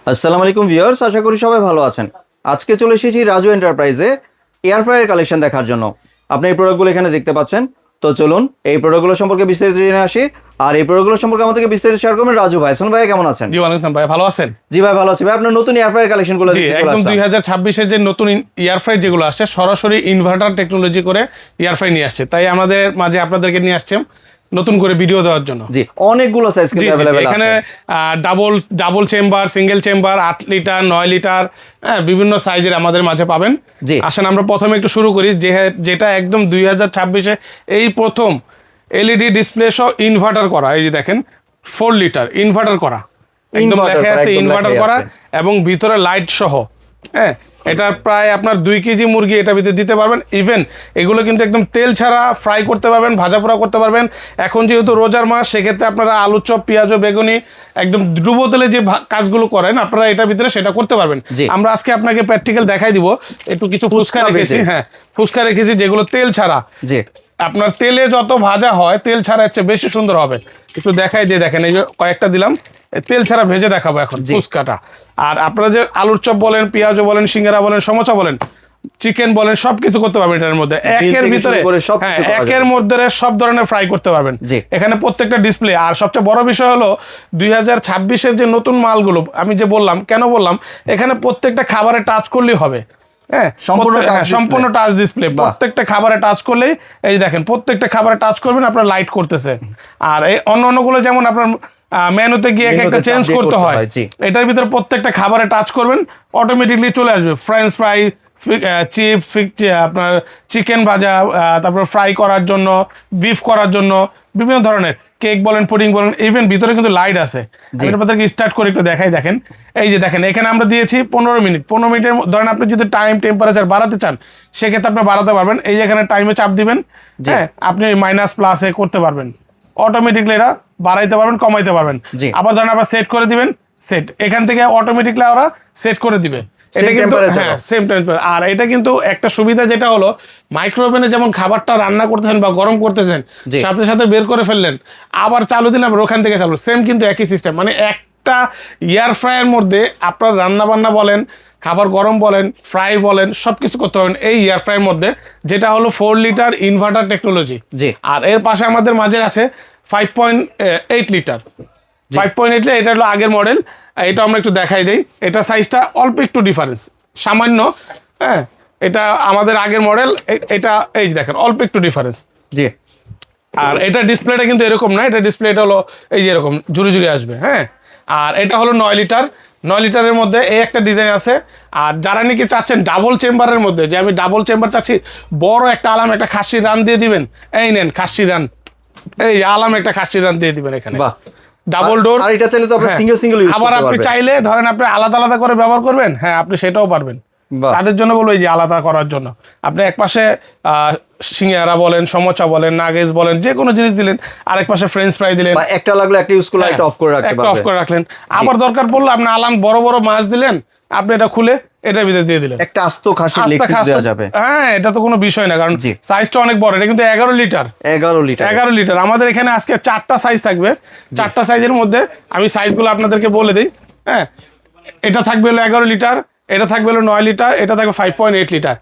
আসসালামু আলাইকুম ভিউয়ার্স, আশা করি সবাই ভালো আছেন। আজকে চলে এসেছি রাজু এন্টারপ্রাইজে এয়ার ফ্রায়ার কালেকশন দেখার জন্য। আপনি এই প্রোডাক্টগুলো এখানে দেখতে পাচ্ছেন। তো চলুন এই প্রোডাক্টগুলো সম্পর্কে বিস্তারিত জেনে আসি। আর এই প্রোডাক্টগুলো সম্পর্কে আমাদেরকে বিস্তারিত শেয়ার করবেন রাজু ভাই। আসসালামু ভাই, কেমন আছেন? জি ওয়ালাইকুম ভাই, ভালো আছেন? জি ভাই, ভালো আছি ভাই। আপনার নতুন এয়ার ফ্রায়ার কালেকশনগুলো জি দেখতে একদম আসলাম। 2026 এর যে নতুন এয়ার ফ্রাই যেগুলো আসছে সরাসরি ইনভার্টার টেকনোলজি করে এয়ার ফ্রাই নিয়ে আসছে, তাই আমাদের মাঝে আপনাদেরকে নিয়ে আসছে নতুন করে ভিডিও দেওয়ার জন্য। জি, অনেকগুলো সাইজ কিন্তু अवेलेबल আছে। এখানে double chamber, single chamber, 8 litre, 9 litre, বিভিন্ন সাইজের আমাদের মাঝে পাবেন। জি, আসেন আমরা প্রথমে একটু শুরু করি, যেটা একদম 2026-এ এই প্রথম এলইডি ডিসপ্লে সহ ইনভার্টার করা। এই যে দেখেন 4 লিটার ইনভার্টার করা, একদম লেখা আছে ইনভার্টার করা এবং ভিতরে লাইট সহ। হ্যাঁ, এটা প্রায় আপনার 2 কেজি মুরগি এটা ভিতরে দিতে পারবেন। ইভেন এগুলো কিন্তু একদম তেল ছাড়া ফ্রাই করতে পারবেন, ভাজা পোড়া করতে পারবেন। এখন যেহেতু রোজার মাস, সেক্ষেত্রে আপনারা আলু চপ, পেঁয়াজ ও বেগুনি একদম ডুবো তেলে যে কাজগুলো করেন আপনারা এটার ভিতরে সেটা করতে পারবেন। আমরা আজকে আপনাকে প্র্যাকটিক্যাল দেখাই দিব। একটু কিছু ফুচকা রেখেছি, হ্যাঁ ফুচকা রেখেছি যেগুলো তেল ছাড়া। জি, আপনার তেলে যত ভাজা হয় তেল ছাড়া হচ্ছে বেশি সুন্দর হবে। একটু দেখাই দিয়ে দেখেন, এই যে কয়েকটা দিলাম, তেল ছাড়া ভেজে দেখাবো এখন ফুচকাটা। আর আপনারা যে আলুর চপ বলেন, পেঁয়াজও বলেন, সিঙ্গারা বলেন, সমোসা বলেন, চিকেন বলেন, সবকিছু করতে পারবেন এটার মধ্যে। একের ভিতরে একের মধ্যে সব ধরনের ফ্রাই করতে পারবেন এখানে প্রত্যেকটা ডিসপ্লে। আর সবচেয়ে বড় বিষয় হলো 2026-এর যে নতুন মালগুলো আমি যে বললাম, কেন বললাম, এখানে প্রত্যেকটা খাবারে টাচ করলেই হবে। হ্যাঁ, সম্পূর্ণ টাচ ডিসপ্লে। প্রত্যেকটা খাবারে টাচ করলেই এই দেখেন, প্রত্যেকটা খাবারে টাচ করবেন আপনার লাইট করতেছে। আর এই অন্যগুলো যেমন আপনার মেনুতে গিয়ে একটা চেঞ্জ করতে হয়, এটার ভিতরে প্রত্যেকটা খাবারে টাচ করবেন অটোমেটিকলি চলে আসবে। ফ্রেঞ্চ ফ্রাই, চিপ, আপনার চিকেন ভাজা, তারপর ফ্রাই করার জন্য, বিফ করার জন্য, বিভিন্ন ধরনের কেক বলেন, পুডিং বলেন, ইভেন ভিতরে কিন্তু লাইট আছে। আপনাদেরকে স্টার্ট করে একটু দেখাই। দেখেন, এই যে দেখেন, এখানে আমরা দিয়েছি 15 মিনিট। 15 মিনিটের ধরেন আপনি যদি টাইম টেম্পারেচার বাড়াতে চান, সেক্ষেত্রে আপনি বাড়াতে পারবেন। এই যে এখানে টাইমে চাপ দিবেন, হ্যাঁ আপনি মাইনাস প্লাসে করতে পারবেন। অটোমেটিকলি এটা বাড়াইতে পারবেন, কমাইতে পারবেন। আবার ধরেন আবার সেট করে দিবেন, সেট এখান থেকে অটোমেটিকলি ওরা সেট করে দিবে। এটা কিন্তু সেম টেম্পারেচার। আর এটা কিন্তু একটা সুবিধা যেটা হলো, মাইক্রোওভেনে যেমন খাবারটা রান্না করতেছেন বা গরম করতেছেন, সাথে সাথে বের করে ফেললেন, আবার চালু দিলাম, ওখান থেকে চালু, সেম কিন্তু একই সিস্টেম। মানে একটা এয়ার ফ্রায়ার মধ্যে আপনার রান্না বান্না বলেন, খাবার গরম বলেন, ফ্রাই বলেন, সবকিছু করতে পারবেন এই এয়ার ফ্রায়ার মধ্যে, যেটা হলো 4 লিটার ইনভার্টার টেকনোলজি। আর এর পাশে আমাদের মাঝে আছে 5.8 লিটার। 5.8 লিটার, এটা হলো আগের মডেল। এটা আমরা একটু দেখাই দেই। এটা সাইজটা অল্প একটু ডিফারেন্স, সামান্য। হ্যাঁ, এটা আমাদের আগের মডেল, এটা এই যে দেখেন অল্প একটু ডিফারেন্স। জি, আর এটা ডিসপ্লেটা কিন্তু এরকম না, এটা ডিসপ্লেটা হলো এই যে এরকম ঝুড়ি ঝুড়ি আসবে। হ্যাঁ, আর এটা হলো 9 লিটার। 9 লিটারের মধ্যে এই একটা ডিজাইন আছে। আর যারা নাকি চাচ্ছেন ডাবল চেম্বারের মধ্যে, যে আমি ডাবল চেম্বার চাচ্ছি, বড় একটা আলাম একটা খাসির রান দিয়ে দিবেন, এই নেন খাসির রান, এই আলাম একটা খাসির রান দিয়ে দিবেন এখানে, ডাবল ডোর। আর এটা চাইলে তো আপনি সিঙ্গেল সিঙ্গেল ইউজ করতে পারবেন। আবার আপনি চাইলে ধরেন আপনি আলাদা আলাদা করে ব্যবহার করবেন, হ্যাঁ আপনি সেটাও পারবেন। তাদের জন্য বলবো এই যে আলাদা করার জন্য আপনি এক পাশে সিঙ্গারা বলেন, সমোসা বলেন, নাগেটস বলেন, যে কোনো জিনিস দিলেন, আরেক পাশে ফ্রেঞ্চ ফ্রাই দিলেন, বা একটা লাগলো একটা ইউজ করলে একটা অফ করে রাখতে পারবেন, একটা অফ করে রাখলেন। আবার দরকার পড়লে আপনি আলাম বড় বড় মাছ দিলেন, আপনি এটা খুলে এটার ভিতরে দিয়ে দিলেন, একটা আস্ত খাসি লেগ দেওয়া যাবে। হ্যাঁ, এটা তো কোনো বিষয় না, কারণ সাইজটা অনেক বড়। এটা কিন্তু 11 লিটার। 11 লিটার। আমাদের এখানে আজকে 4টা সাইজ থাকবে। 4টা সাইজের মধ্যে আমি সাইজগুলো আপনাদেরকে বলে দিই। হ্যাঁ, এটা থাকবে হলো 11 লিটার, এটা থাকবে হলো 9 লিটার, এটা থাকবে 5.8 লিটার,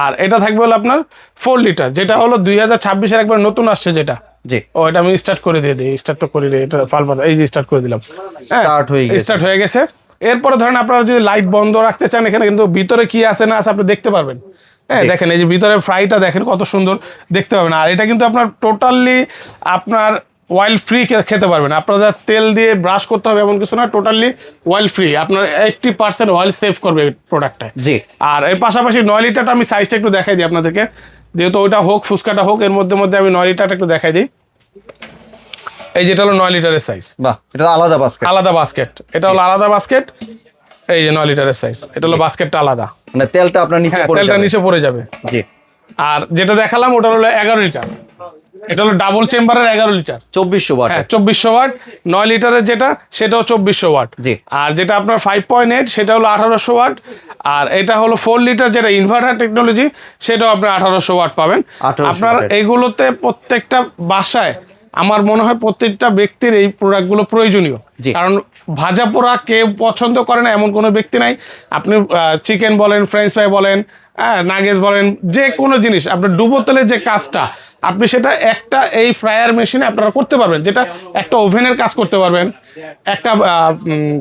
আর এটা থাকবে হলো আপনার 4 লিটার, যেটা হলো 2026-এর একবার নতুন আসছে যেটা। জি, ও এটা আমি স্টার্ট করে দিয়ে দিই, স্টার্ট তো করে দিই, এটা পালপাতা, এই যে স্টার্ট করে দিলাম, স্টার্ট হয়ে গেছে। এরপরে ধরেন আপনারা যদি লাইট বন্ধ রাখতে চান, এখানে কিন্তু ভিতরে কি আছে না আছে আপনি দেখতে পারবেন। হ্যাঁ, দেখেন এই যে ভিতরে ফ্রাইটা দেখেন কত সুন্দর দেখতে পাবেন। আর এটা কিন্তু আপনার টোটালি আপনার অয়েল ফ্রি খেতে পারবেন। আপনার যা তেল দিয়ে ব্রাশ করতে হবে এমন কিছু না, টোটালি অয়েল ফ্রি। আপনার 80% অয়েল সেভ করবে প্রোডাক্টটা। জি, আর এর পাশাপাশি 9 লিটারটা আমি সাইজটা একটু দেখাই দিই আপনাদেরকে, যেহেতু ওইটা হোক ফুচকাটা হোক, এর মধ্যে আমি 9 লিটারটা একটু দেখাই দিই। এই যেটা হলো 9 লিটারের সাইজ। বাহ, এটা আলাদা বাস্কেট। আলাদা বাস্কেট, এটা হলো আলাদা বাস্কেট। এই যে 9 লিটারের সাইজ, এটা হলো বাস্কেটটা আলাদা, মানে তেলটা আপনার নিচে পড়ে যাবে, তেলটা নিচে পড়ে যাবে। জি, আর যেটা দেখালাম ওটা হলো 11 লিটার। এটা হলো ডাবল চেম্বারের 11 লিটার, 2400 ওয়াট। হ্যাঁ, 2400 ওয়াট। 9 লিটারের যেটা, সেটাও 2400 ওয়াট। জি, আর যেটা আপনার 5.8 সেটা হলো 1800 ওয়াট। আর এটা হলো 4 লিটার যেটা ইনভার্টার টেকনোলজি, সেটাও আপনার 1800 ওয়াট পাবেন। আপনার এইগুলোতে প্রত্যেকটা বাসায় আমার মনে হয় প্রত্যেকটা ব্যক্তির এই প্রোডাক্টগুলো প্রয়োজনীয়। জি। কারণ ভাজা পোড়া কেউ পছন্দ করে না এমন কোনো ব্যক্তি নাই। আপনি চিকেন বলেন, ফ্রেঞ্চ ফ্রাই বলেন, নাগেটস বলেন, যে কোনো জিনিস আপনার ডুবো তেলের যে কাজটা আপনি সেটা একটা এই ফ্রায়ার মেশিনে আপনারা করতে পারবেন, যেটা একটা ওভেনের কাজ করতে পারবেন, একটা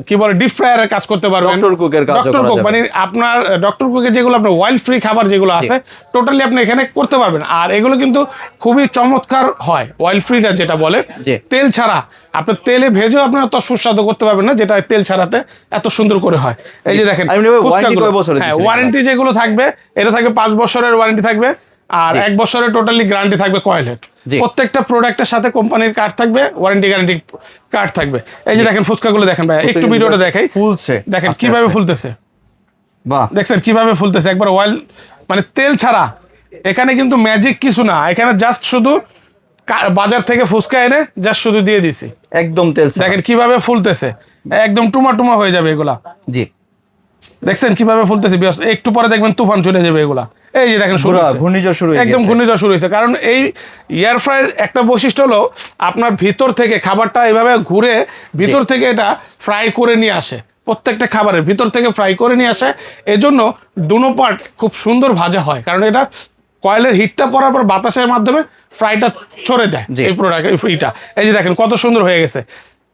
কি বলে ডিপ ফ্রায়ারের কাজ করতে পারবেন, ডক্টর কুকের কাজ ডক্টর কুক মানে আপনার ডক্টর কুকের যেগুলো আপনার অয়েল ফ্রি খাবার যেগুলো আছে টোটালি আপনি এখানে করতে পারবেন। আর এগুলো কিন্তু খুবই চমৎকার হয়, অয়েল ফ্রিটা যেটা বলে, জি। তেল ছাড়া। আপনার তেলে ভেজেও আপনি অত সুস্বাদু করতে পারবেন না, যেটা তেল ছাড়াতে এত সুন্দর করে হয়। এই যে দেখেন আর এমনি ভাই warranty কয় বছরের দিচ্ছেন? ওয়ারেন্টি যেগুলো থাকবে এটা থাকবে 5 বছরের ওয়ারেন্টি থাকবে, আর 1 বছরের টোটালি গ্যারান্টি থাকবে কয়েলের। জি। প্রত্যেকটা প্রোডাক্টের সাথে কোম্পানির কার্ড থাকবে, ওয়ারেন্টি গ্যারান্টি কার্ড থাকবে। এই যে দেখেন ফুচকাগুলো দেখেন ভাই, একটু ভিডিওটা দেখাই, ফুলছে দেখেন আস্তে কিভাবে আস্তে। ফুলতেছে, বাহ, দেখছেন কিভাবে ফুলতেছে, একবার অয়েল মানে তেল ছাড়া। এখানে কিন্তু ম্যাজিক কিছু না, এখানে জাস্ট শুধু বাজার থেকে ফুচকা এনে জাস্ট শুধু দিয়ে দিছি, একদম তেল ছাড়া। দেখেন কিভাবে ফুলতেছে, একদম টুমা টুমা হয়ে যাবে এগুলা। জি, দেখছেন কিভাবে ফুলতেছে, একটু পরে দেখবেন তুফান চলে যাবে এগুলা। এই যে দেখেন শুরু পুরা হয়েছে। ঘূর্ণিঝড় শুরু হয়ে একদম গেছে। ঘূর্ণিঝড় শুরু হয়েছে, কারণ এই এয়ার ফ্রায়ার একটা বৈশিষ্ট্য হলো আপনার ভিতর থেকে খাবারটা এভাবে ঘুরে ভিতর থেকে এটা ফ্রাই করে নিয়ে আসে, প্রত্যেকটা খাবারের ভিতর থেকে ফ্রাই করে নিয়ে আসে। এজন্য দুনো পার্ট খুব সুন্দর ভাজা হয়, কারণ এটা কয়েলের হিটটা পড়ার পর বাতাসের মাধ্যমে ফ্রাইটা ছড়ে দেয় জি। এই প্রোডাক্ট এইটা। এই যে দেখেন কত সুন্দর হয়ে গেছে,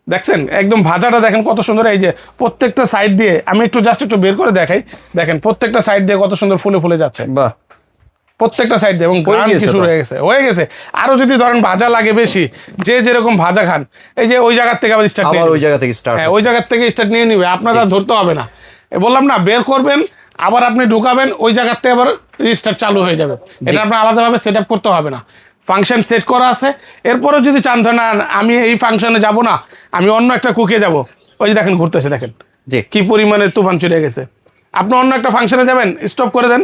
দেখছেন একদম ভাজাটা দেখেন কত সুন্দর। এই যে প্রত্যেকটা সাইড দিয়ে আমি একটু জাস্ট একটু বের করে দেখাই, দেখেন প্রত্যেকটা সাইড দিয়ে কত সুন্দর ফুলে ফুলে যাচ্ছে বাহ, প্রত্যেকটা সাইড দিয়ে, এবং গ্রান গেছে কিছু তো। হয়ে গেছে। আরো যদি ধরেন ভাজা লাগে বেশি, যে যেরকম ভাজা খান, এই যে ওই জায়গার থেকে আবার স্টার্ট আবার ওই জায়গা থেকে স্টার্ট। হ্যাঁ ওই জায়গার থেকে স্টার্ট নিয়ে নিবে, আপনারা ধরতে হবে না। বললাম না, বের করবেন আবার আপনি ঢুকাবেন, ওই জায়গার থেকে আবার রিস্টার্ট চালু হয়ে যাবে। এটা আপনার আলাদাভাবে সেট আপ করতে হবে না, ফাংশন সেট করা আছে। এরপরেও যদি চান ধরেন না আমি এই ফাংশনে যাব না, আমি অন্য একটা কুকে যাব, ওই যে দেখেন ঘুরতেছে, দেখেন জি, কি পরিমাণে তুফান চলে গেছে। আপনি অন্য একটা ফাংশনে যাবেন, স্টপ করে দেন,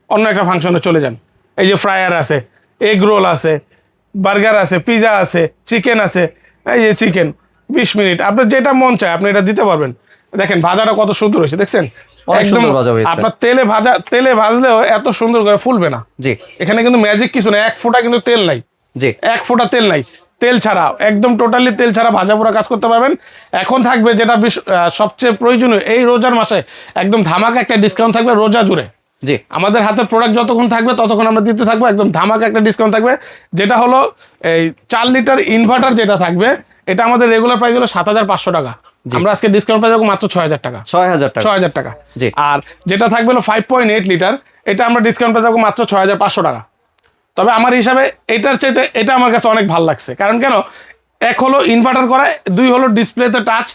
অন্য একটা ফাংশনে চলে যান। এই যে ফ্রায়ার আছে, এগ রোল আছে, বার্গার আছে, পিজা আছে, চিকেন আছে। এই যে চিকেন 20 মিনিট আপনার যেটা মন চায় আপনি এটা দিতে পারবেন। দেখেন ভাজাটা কত সুন্দর হয়েছে, দেখছেন অনেক একদম সুন্দর ভাজা হয়েছে। আপনার তেলে ভাজলেও এত সুন্দর করে ফুলবে না। জি, এখানে কিন্তু ম্যাজিক কিছু না, এক ফোঁটা কিন্তু তেল নাই, জি, এক ফোঁটা তেল নাই, তেল ছাড়া একদম টোটালি তেল ছাড়া ভাজা পোড়া কাজ করতে পারবেন। এখন থাকবে যেটা সবচেয়ে প্রয়োজনীয়, এই রোজার মাসে একদম ধামাকা একটা ডিসকাউন্ট থাকবে রোজা জুড়ে। জি, আমাদের হাতে প্রোডাক্ট যতক্ষণ থাকবে ততক্ষণ আমরা দিতে থাকবো, একদম ধামাকা একটা ডিসকাউন্ট থাকবে। যেটা হলো এই 4 লিটার ইনভার্টার যেটা থাকবে, এটা আমাদের রেগুলার প্রাইস হলো 7,500 টাকা, আমরা আজকে ডিসকাউন্ট প্রাইস রাখবো মাত্র 6,000 টাকা। 6,000 টাকা। 6,000 টাকা। জি। আর যেটা থাকবে হলো 5.8 লিটার, এটা আমরা ডিসকাউন্ট প্রাইস রাখবো মাত্র 6,500 টাকা। তবে আমার হিসাবে এটার চাইতে এটা আমার কাছে অনেক ভালো লাগছে, কারণ কেন, এক হলো ইনভার্টার করা, 2 হলো ডিসপ্লেতে টাচ,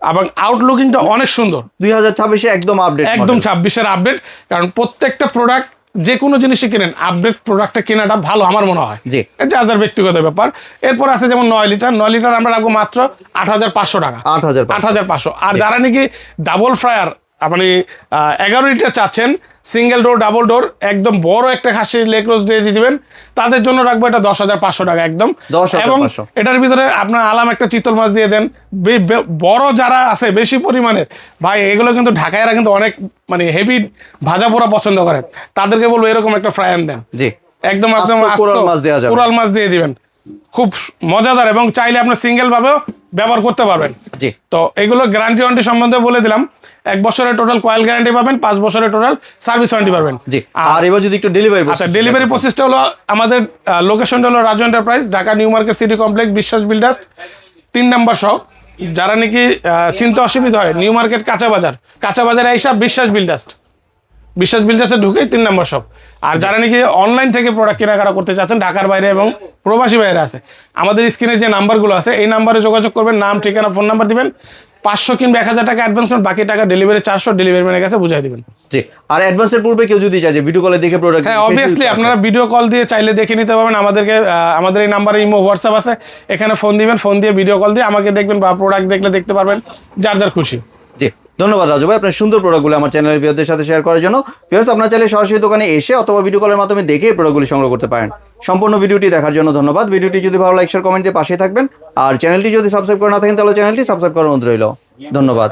এবং আউটলুকিংটা অনেক সুন্দর, 2026 একদম আপডেট, একদম 26-এর আপডেট। কারণ প্রত্যেকটা প্রোডাক্ট যে কোনো জিনিসই কিনেন, আপডেট প্রোডাক্টটা কেনাটা ভালো আমার মনে হয়, জি। যার যার ব্যক্তিগত ব্যাপার। এরপর আছে যেমন 9 লিটার আমরা রাখবো মাত্র 8,500 টাকা, 8,500। আর যারা নাকি ডাবল ফ্রায়ার মানে 11 লিটার চাচ্ছেন, সিঙ্গেল ডোর ডাবল ডোর, একদম বড় একটা খাসির লেগ রোস্ট দিয়ে দিবেন, তাদের জন্য রাখবো এটা 10,500 টাকা একদম। 10,500 এবং এটার ভিতরে আপনার আলাম একটা চিতল মাছ দিয়ে দেন। বড় যারা আছে বেশি পরিমাণের ভাই, এগুলো কিন্তু ঢাকায়রা কিন্তু অনেক মানে হেভি ভাজা পোড়া পছন্দ করে, তাদেরকে বলবো এরকম একটা ফ্রায়ার দেন, জি, একদম একদম আস্ত কোরাল মাছ দেওয়া যাবে। কোরাল মাছ দিয়ে দিবেন, খুব মজাদার, এবং চাইলে আপনি সিঙ্গেল ভাবেও ব্যবহার করতে পারবেন। জি। তো এগুলো গ্যারান্টি ওয়ারেন্টি সম্বন্ধে বলে দিলাম। 1 বছরের টোটাল কয়েল গ্যারান্টি পাবেন, 5 বছরের টোটাল সার্ভিস ওয়ারেন্টি পাবেন। জি। আর এবার যদি একটু ডেলিভারি, আচ্ছা ডেলিভারি প্রসেসটা হলো, আমাদের লোকেশনটা হলো Raju enterprise, Dhaka new market city complex, বিশ্বাস বিল্ডার্স 3 নম্বর শপ। যারা নাকি চিনতে অসুবিধা হয়, নিউ মার্কেট কাঁচা বাজারে আইসা বিশ্বাস বিল্ডার্সে ঢুকে 3 নম্বর শপ। আর যারা নাকি অনলাইন থেকে প্রোডাক্ট কেনাকাটা করতে চাচ্ছেন, ঢাকার বাইরে এবং প্রবাসী বাইরে আছে, আমাদের স্ক্রিনে যে নাম্বারগুলো আছে এই নাম্বারে যোগাযোগ করবেন, নাম ঠিকানা ফোন নাম্বার দিবেন, 500 কিংবা 1,000 টাকা অ্যাডভান্স করবেন, বাকি টাকা ডেলিভারি 400 ডেলিভারি ম্যানের কাছে বুঝাই দিবেন। জি। আর অ্যাডভান্সের পূর্বে কেউ যদি চায় যে ভিডিও কলে দেখে প্রোডাক্ট, হ্যাঁ অবভিয়াসলি আপনারা ভিডিও কল দিয়ে চাইলে দেখে নিতে পারবেন। আমাদেরকে আমাদের এই নাম্বারে ইমো হোয়াটসঅ্যাপ আছে, এখানে ফোন দিবেন, ফোন দিয়ে ভিডিও কল দিয়ে আমাকে দেখবেন বা প্রোডাক্ট দেখলে দেখতে পারবেন, যার যার খুশি। জি, ধন্যবাদ রাজু ভাই আপনার সুন্দর প্রোডাক্টগুলো আমার চ্যানেলের ভিউয়ারদের সাথে শেয়ার করার জন্য। ভিউয়ার্স, আপনারা চাইলে সরাসরি দোকানে এসে অথবা ভিডিও কলের মাধ্যমে দেখে এই প্রোডাক্টগুলি সংগ্রহ করতে পারেন। সম্পূর্ণ ভিডিওটি দেখার জন্য ধন্যবাদ। ভিডিওটি যদি ভালো লাইক শেয়ার কমেন্ট দিয়ে পাশে থাকবেন, আর চ্যানেলটি যদি সাবস্ক্রাইব করে না থাকেন তাহলে চ্যানেলটি সাবস্ক্রাইব করার অনুরোধ রইল। ধন্যবাদ।